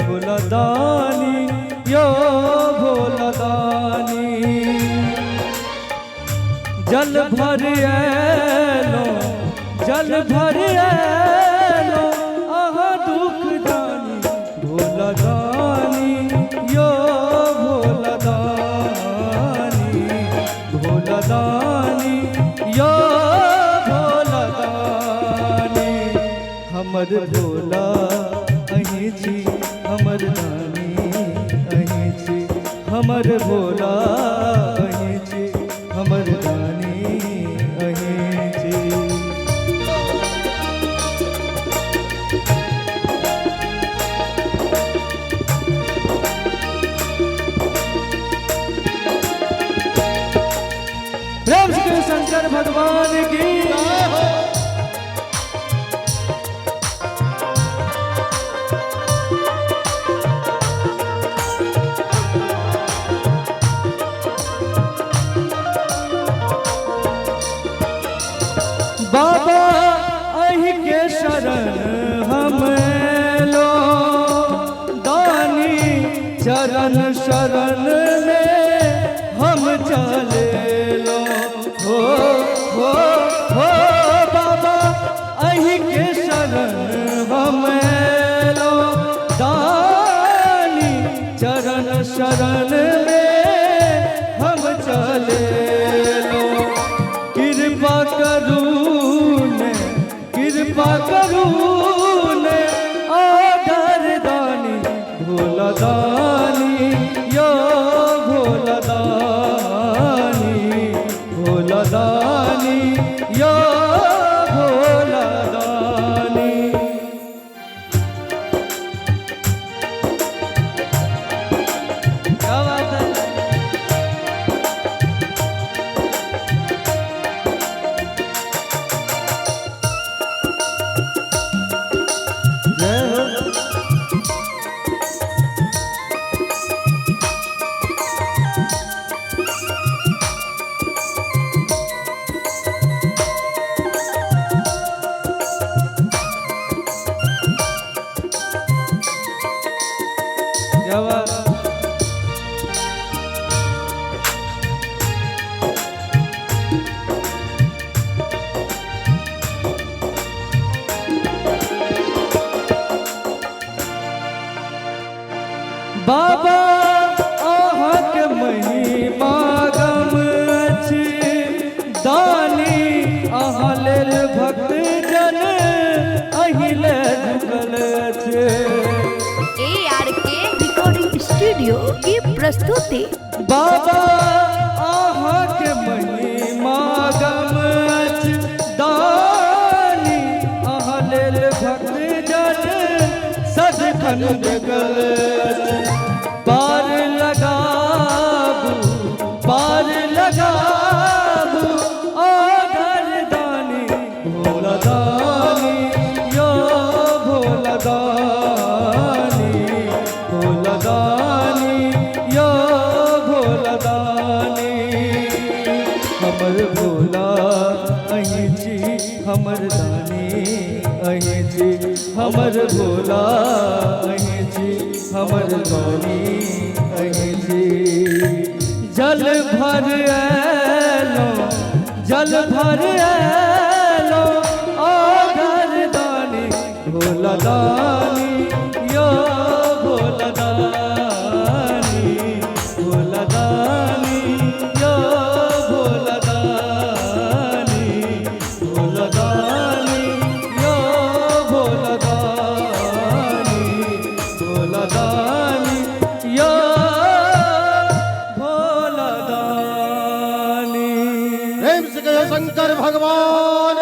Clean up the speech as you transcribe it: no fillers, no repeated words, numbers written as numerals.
भोलादानी यो भोलादानी जल भर ऐलो आहा दुख दानी भोलादानी यो भोलादानी भोलादानी यो भोलादानी हमर भोला अहीं छी हमर दानी अहीं छी हमर भोला अहीं छी हमर दानी अहीं छी। प्रेम से शंकर भगवान की बाबा अहि के शरण हम लो दानी चरण शरण में हम चले लो हो बाबा अहि के शरण हम लो दानी चरण शरण में हम चले लो कृपा करून आदर दानी भोलादानी यो भोलादानी भोलादानी यो भोलादानी। क्या बात है। बाबा आहक महिमा गम अछि दानी अहाँ लेल भक्त जन अहिले जुगल अछि। ARK रिकॉर्डिंग स्टूडियो की प्रस्तुति। बाबा आहक महिमा गम अछि दानी अहाँ लेल भक्त जन सदखन जुगल अछि। पार लगाबू आदर दानी भोलादानी यो भोलादानी भोलादानी यो भोलादानी हमर भोला अहीं छी हमर दानी अहीं छी हमर भोला अहीं छी हमर दानी अहीं छी। जल भर ऐलो आदर दानी भोलादानी यो भोलादानी भोलादानी यो भोलादानी भोलादानी यो भोलादानी भोलादानी यो शंकर भगवान